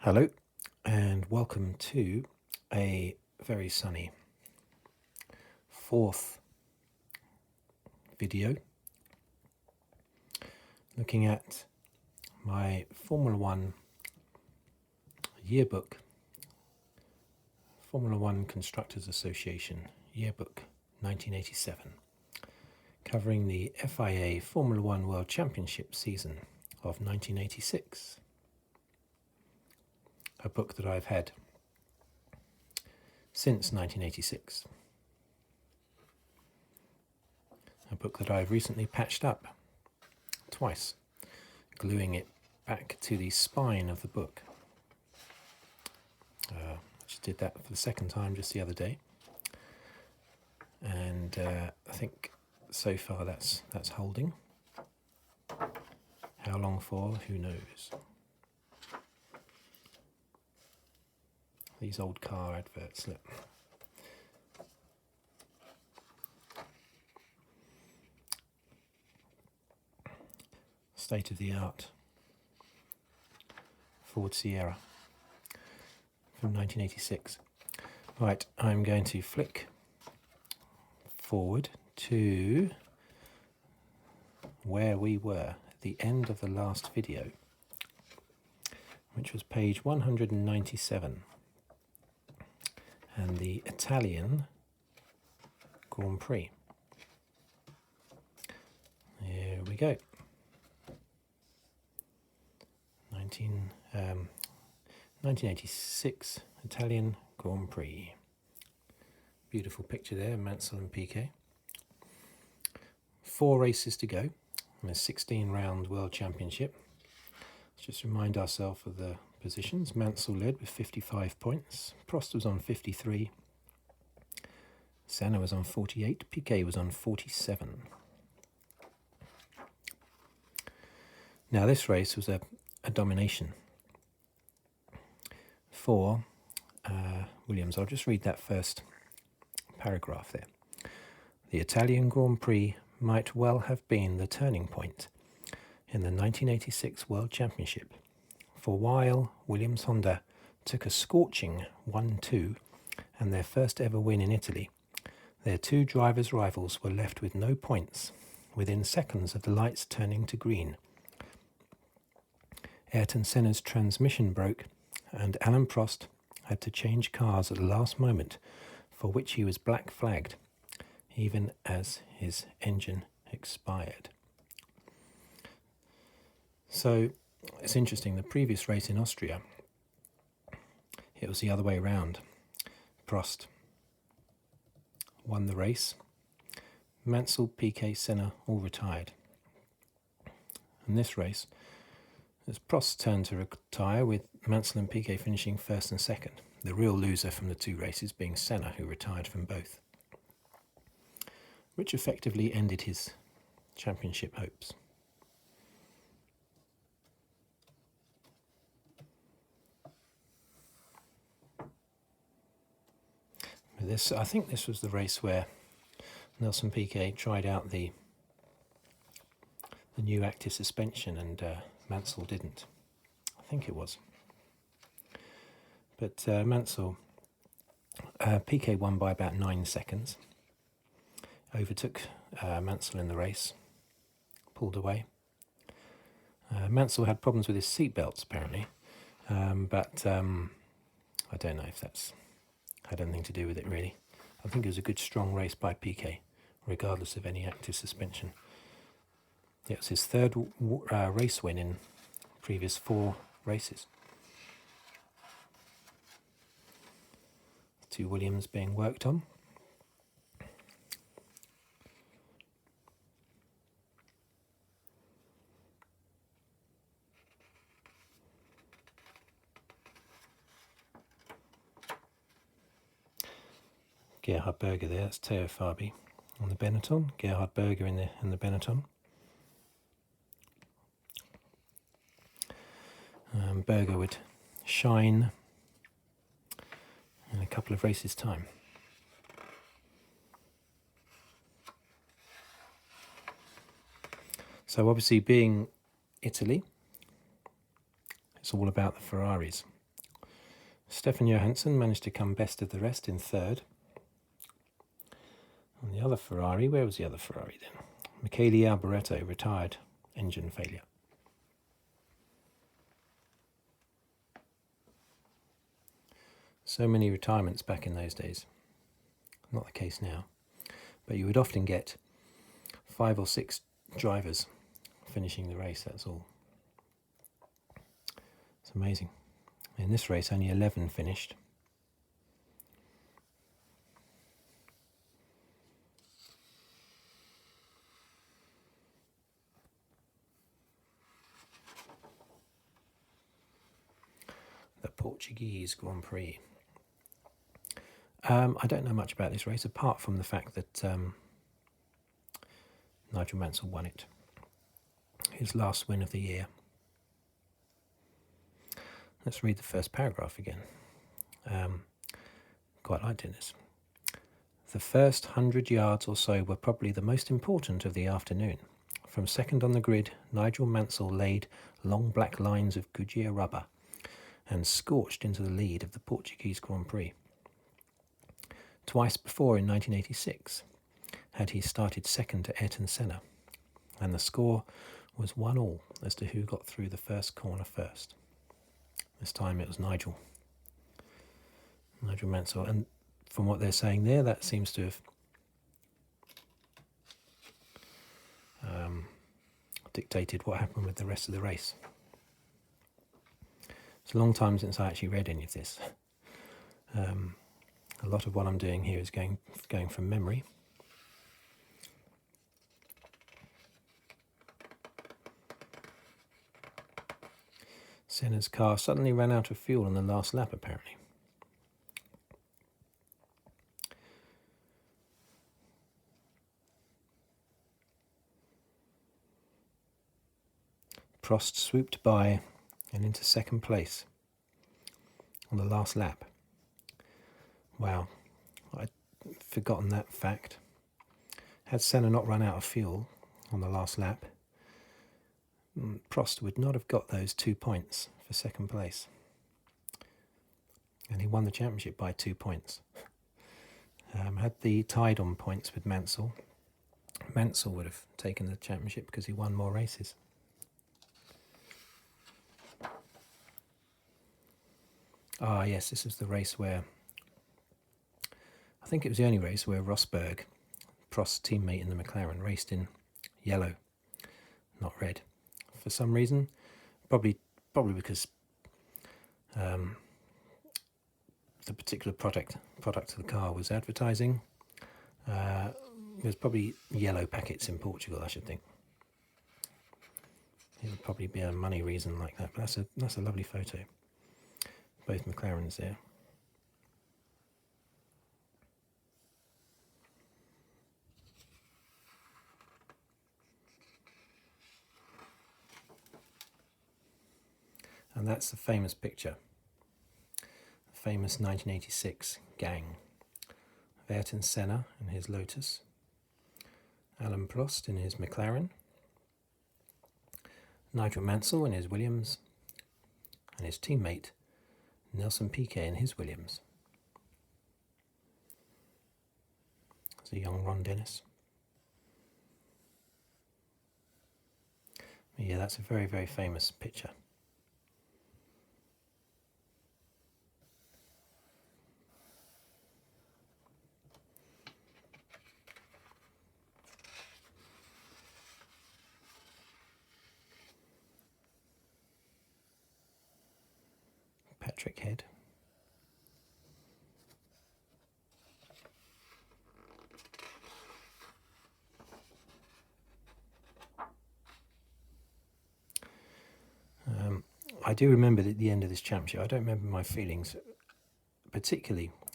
Hello and welcome to a very sunny fourth video looking at my Formula One yearbook, Formula One Constructors Association yearbook 1987, covering the FIA Formula One World Championship season of 1986. A book that I've had since 1986. A book that I've recently patched up twice, gluing it back to the spine of the book. I just did that for the second time just the other day, and I think so far that's holding. How long for? Who knows? These old car adverts, look. State-of-the-art Ford Sierra from 1986. Right, I'm going to flick forward to where we were at the end of the last video, which was page 197. And the Italian Grand Prix. Here we go. 1986 Italian Grand Prix. Beautiful picture there, Mansell and Piquet. 4 races to go in a 16-round World Championship. Let's just remind ourselves of the positions. Mansell led with 55 points. Prost was on 53. Senna was on 48. Piquet was on 47. Now this race was a domination for Williams. I'll just read that first paragraph there. The Italian Grand Prix might well have been the turning point in the 1986 World Championship. For while Williams Honda took a scorching 1-2 and their first ever win in Italy, their 2 drivers' rivals were left with no points within seconds of the lights turning to green. Ayrton Senna's transmission broke and Alain Prost had to change cars at the last moment, for which he was black flagged, even as his engine expired. So it's interesting, the previous race in Austria, it was the other way around. Prost won the race. Mansell, Piquet, Senna all retired. In this race, it's Prost's turn to retire, with Mansell and Piquet finishing first and second. The real loser from the 2 races being Senna, who retired from both, which effectively ended his championship hopes. I think this was the race where Nelson Piquet tried out the new active suspension and Mansell didn't. I think it was. But Piquet won by about 9 seconds. Overtook Mansell in the race. Pulled away. Mansell had problems with his seatbelts apparently, but I don't know if that's had anything to do with it really. I think it was a good strong race by Piquet, regardless of any active suspension. It was his 3rd race win in previous 4 races. 2 Williams being worked on. Gerhard Berger there, that's Theo Fabi on the Benetton. Gerhard Berger in the Benetton. Berger would shine in a couple of races' time. So obviously, being Italy, it's all about the Ferraris. Stefan Johansson managed to come best of the rest in third. On the other Ferrari, where was the other Ferrari then? Michele Alboreto retired, engine failure. So many retirements back in those days. Not the case now. But you would often get 5 or 6 drivers finishing the race, that's all. It's amazing. In this race, only 11 finished. The Portuguese Grand Prix. I don't know much about this race, apart from the fact that Nigel Mansell won it. His last win of the year. Let's read the first paragraph again. Quite liked in this. The first 100 yards or so were probably the most important of the afternoon. From second on the grid, Nigel Mansell laid long black lines of Goodyear rubber and scorched into the lead of the Portuguese Grand Prix. Twice before in 1986 had he started second to Ayrton Senna, and the score was 1-1 as to who got through the first corner first. This time it was Nigel Mansell, and from what they're saying there, that seems to have dictated what happened with the rest of the race. It's a long time since I actually read any of this. A lot of what I'm doing here is going from memory. Senna's car suddenly ran out of fuel on the last lap, apparently. Prost swooped by and into second place on the last lap. Wow, I'd forgotten that fact. Had Senna not run out of fuel on the last lap, Prost would not have got those 2 points for second place. And he won the championship by 2 points. Had the tied on points with Mansell, Mansell would have taken the championship because he won more races. Ah, yes, this was the race where, I think it was the only race where Rosberg, Prost's teammate in the McLaren, raced in yellow, not red. For some reason, probably because the particular product of the car was advertising. There's probably yellow packets in Portugal, I should think. It would probably be a money reason like that, but that's a lovely photo. Both McLarens there. And that's the famous picture. The famous 1986 gang. Ayrton Senna in his Lotus. Alain Prost in his McLaren. Nigel Mansell in his Williams. And his teammate Nelson Piquet in his Williams. There's a young Ron Dennis. Yeah, that's a very, very famous picture. Patrick Head. I do remember at the end of this championship, I don't remember my feelings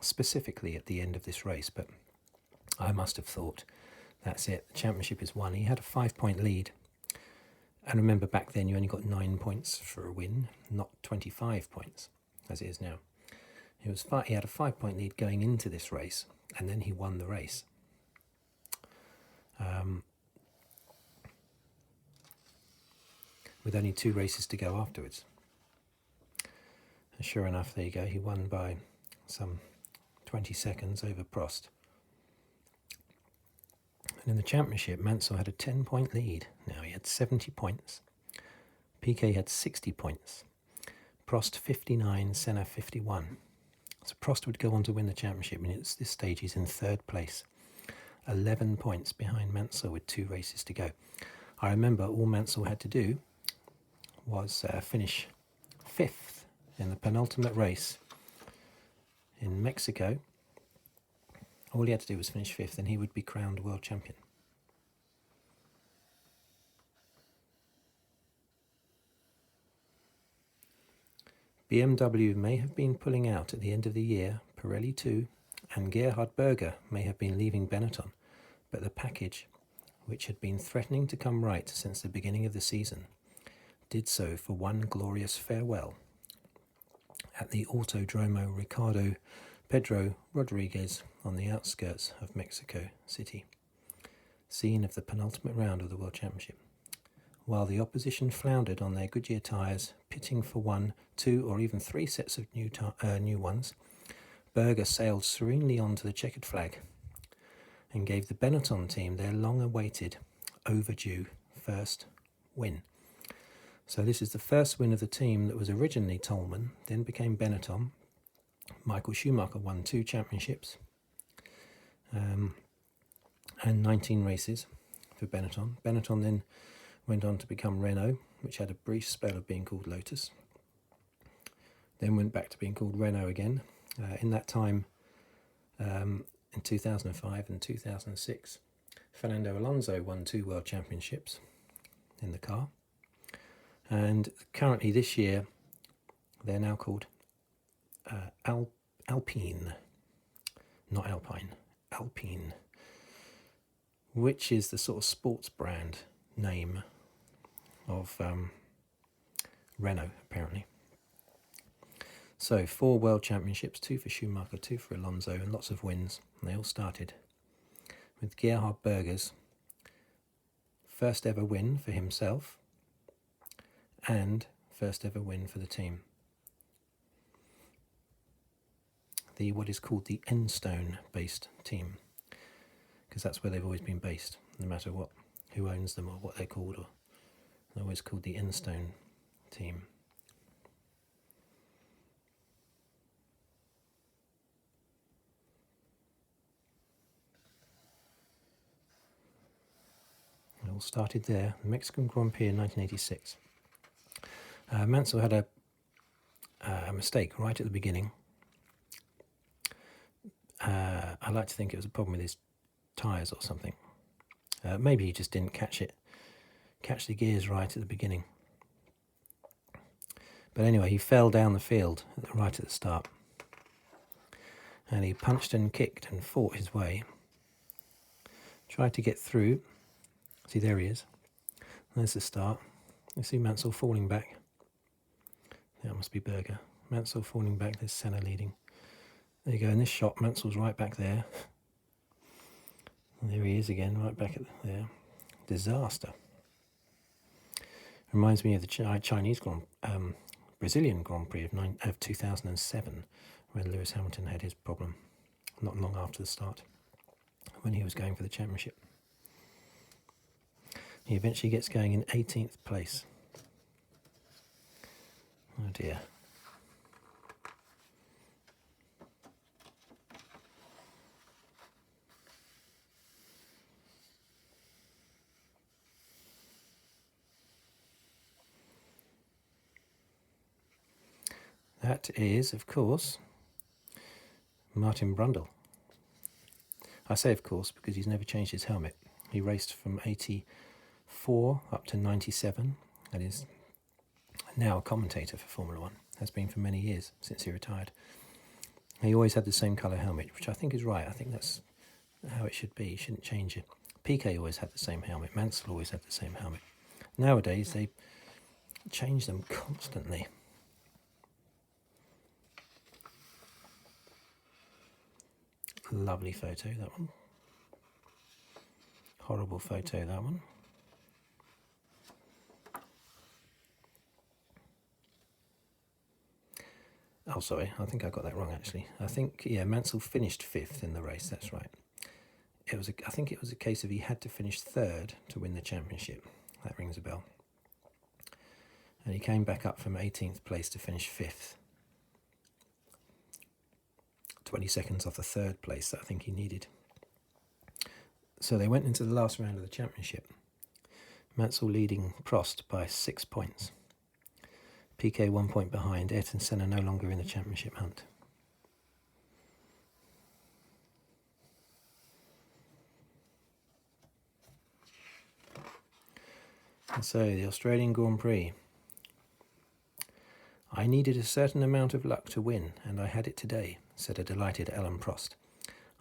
specifically at the end of this race, but I must have thought, that's it, the championship is won. He had a 5-point lead. And remember, back then you only got 9 points for a win, not 25 points, as it is now. He had a 5-point lead going into this race, and then he won the race. With only 2 races to go afterwards. A Sure enough, there you go, he won by some 20 seconds over Prost. And in the championship, Mansell had a 10-point lead. Now he had 70 points. Piquet had 60 points. Prost 59, Senna 51. So Prost would go on to win the championship, and at this stage he's in third place. 11 points behind Mansell with 2 races to go. I remember all Mansell had to do was finish 5th in the penultimate race in Mexico. All he had to do was finish 5th and he would be crowned world champion. BMW may have been pulling out at the end of the year, Pirelli too, and Gerhard Berger may have been leaving Benetton, but the package, which had been threatening to come right since the beginning of the season, did so for one glorious farewell at the Autodromo Ricardo Pedro Rodriguez on the outskirts of Mexico City, scene of the penultimate round of the World Championship. While the opposition floundered on their Goodyear tyres, pitting for 1, 2 or even 3 sets of new ones, Berger sailed serenely onto the checkered flag and gave the Benetton team their long-awaited, overdue first win. So this is the first win of the team that was originally Toleman, then became Benetton. Michael Schumacher won 2 championships and 19 races for Benetton. Benetton then went on to become Renault, which had a brief spell of being called Lotus. Then went back to being called Renault again. In that time, in 2005 and 2006, Fernando Alonso won 2 world championships in the car. And currently this year, they're now called Alpine, not Alpine, Alpine, which is the sort of sports brand name of Renault, apparently. So 4 world championships, 2 for Schumacher, 2 for Alonso, and lots of wins. And they all started with Gerhard Berger's first ever win for himself and first ever win for the team. The what is called the Enstone based team, because that's where they've always been based, no matter what, who owns them or what they're called, or they're always called the Enstone team. It all started there, the Mexican Grand Prix in 1986. Mansell had a mistake right at the beginning. I like to think it was a problem with his tyres or something. Maybe he just didn't catch the gears right at the beginning. But anyway, he fell down the field right at the start. And he punched and kicked and fought his way. Tried to get through. See, there he is. There's the start. You see Mansell falling back. That must be Berger. Mansell falling back, there's Senna leading. There you go, in this shot, Mansell's right back there. And there he is again, right back there. Disaster. Reminds me of the Brazilian Grand Prix of 2007, when Lewis Hamilton had his problem, not long after the start, when he was going for the championship. He eventually gets going in 18th place. Oh dear. That is, of course, Martin Brundle. I say of course because he's never changed his helmet. He raced from 84 up to 97 and is now a commentator for Formula One. Has been for many years, since he retired. He always had the same colour helmet, which I think is right. I think that's how it should be. You shouldn't change it. Piquet always had the same helmet. Mansell always had the same helmet. Nowadays, they change them constantly. Lovely photo, that one. Horrible photo, that one. Oh, sorry, I think I got that wrong actually. I think, yeah, Mansell finished 5th in the race, that's right. I think it was a case of he had to finish 3rd to win the championship. That rings a bell. And he came back up from 18th place to finish 5th. 20 seconds off the 3rd place that I think he needed. So they went into the last round of the championship. Mansell leading Prost by 6 points. Piquet 1 point behind. Ayrton Senna no longer in the championship hunt. And so the Australian Grand Prix. I needed a certain amount of luck to win, and I had it today, said a delighted Alain Prost,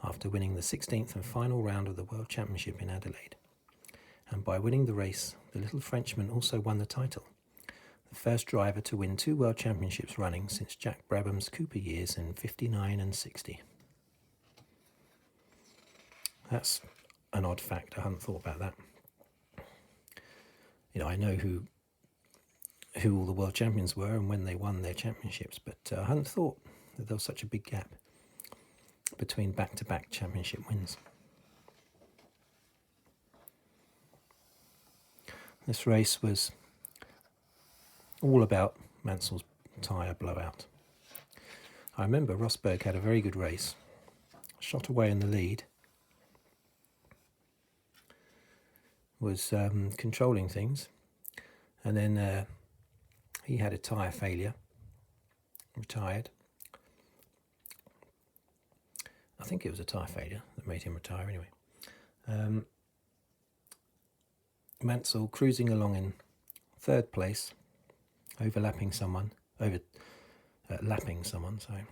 after winning the 16th and final round of the World Championship in Adelaide. And by winning the race, the little Frenchman also won the title, the first driver to win 2 World Championships running since Jack Brabham's Cooper years in 59 and 60. That's an odd fact. I hadn't thought about that. You know, I know who all the world champions were and when they won their championships, but I hadn't thought that there was such a big gap between back-to-back championship wins. This race was all about Mansell's tyre blowout. I remember Rosberg had a very good race, shot away in the lead, was controlling things, and then he had a tyre failure, retired. I think it was a tyre failure that made him retire anyway. Mansell cruising along in 3rd place, lapping someone, sorry.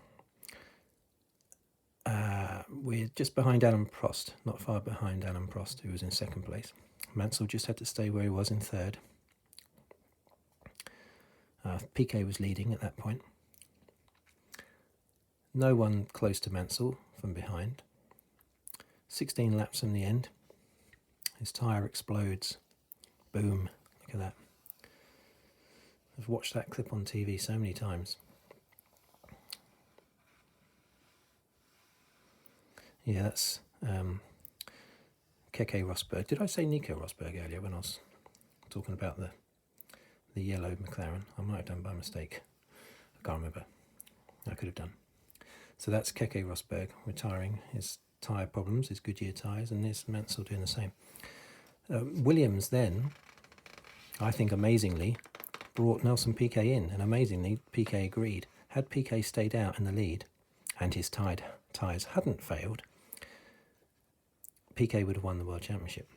We're just behind Alain Prost, not far behind Alain Prost, who was in 2nd place. Mansell just had to stay where he was in 3rd. Piquet was leading at that point. No one close to Mansell from behind. 16 laps in the end. His tyre explodes. Boom. Look at that. I've watched that clip on TV so many times. Yeah, that's Keke Rosberg. Did I say Nico Rosberg earlier when I was talking about the yellow McLaren? I might have done by mistake. I can't remember. I could have done. So that's Keke Rosberg retiring his tyre problems, his Goodyear tyres, and there's Mansell doing the same. Williams then, I think amazingly, brought Nelson Piquet in, and amazingly Piquet agreed. Had Piquet stayed out in the lead and his tyres hadn't failed, Piquet would have won the World Championship.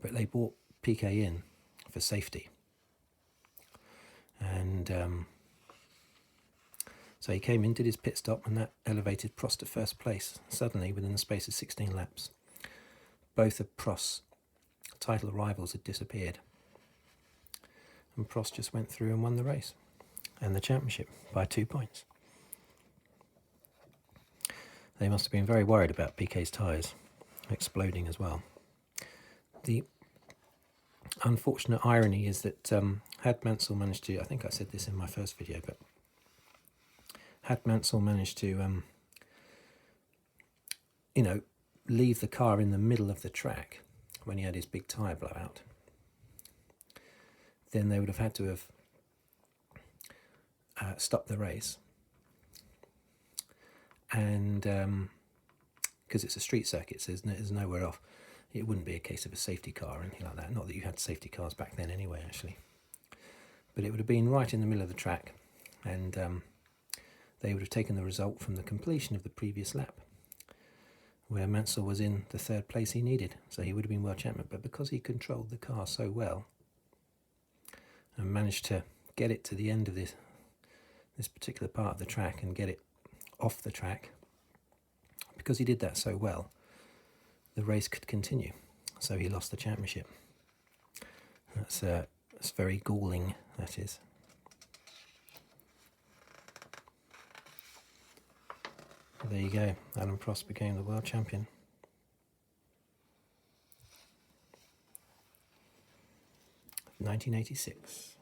But they brought Piquet in for safety. And so he came in, did his pit stop, and that elevated Prost to 1st place, suddenly within the space of 16 laps. Both of Prost's title rivals had disappeared. And Prost just went through and won the race and the championship by 2 points. They must have been very worried about Piquet's tyres exploding as well. The unfortunate irony is that had Mansell managed to, I think I said this in my first video, but had Mansell managed to, leave the car in the middle of the track when he had his big tyre blowout, then they would have had to have stopped the race. And because it's a street circuit, so there's nowhere off. It wouldn't be a case of a safety car or anything like that. Not that you had safety cars back then anyway, actually. But it would have been right in the middle of the track, and they would have taken the result from the completion of the previous lap, where Mansell was in the 3rd place he needed, so he would have been world champion. But because he controlled the car so well and managed to get it to the end of this particular part of the track and get it off the track, because he did that so well, the race could continue. So he lost the championship. That's very galling, that is. There you go. Alain Prost became the world champion. (1986).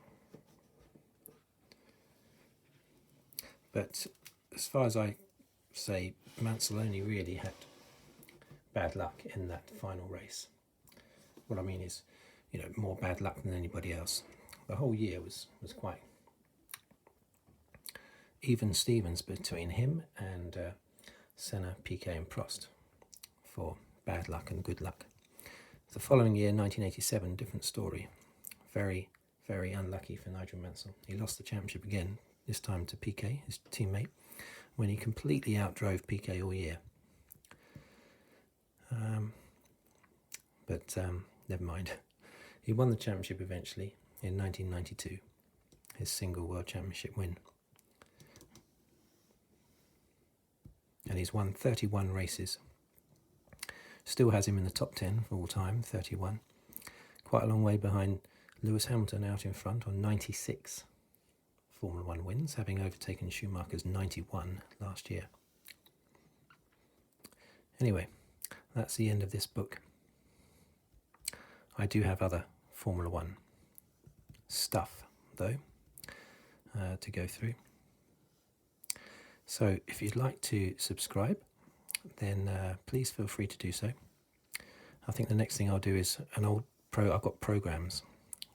But as far as I say, Mansell only really had bad luck in that final race. What I mean is, more bad luck than anybody else. The whole year was quite even Stevens between him and Senna, Piquet and Prost for bad luck and good luck. The following year, 1987, different story. Very, very unlucky for Nigel Mansell. He lost the championship again, this time to Piquet, his teammate, when he completely outdrove Piquet all year. But never mind. He won the championship eventually in 1992, his single world championship win. And he's won 31 races. Still has him in the top 10 of all time, 31. Quite a long way behind Lewis Hamilton out in front on 96 Formula 1 wins, having overtaken Schumacher's 91 last year. Anyway, that's the end of this book. I do have other Formula 1 stuff, though, to go through. So if you'd like to subscribe, then please feel free to do so. I think the next thing I'll do is I've got programs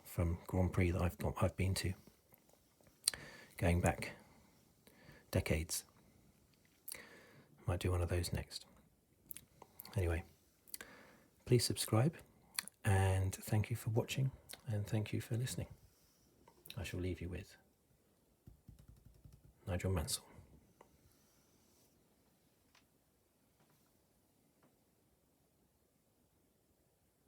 from Grand Prix that I've been to, going back decades. Might do one of those next. Anyway, please subscribe, and thank you for watching, and thank you for listening. I shall leave you with Nigel Mansell.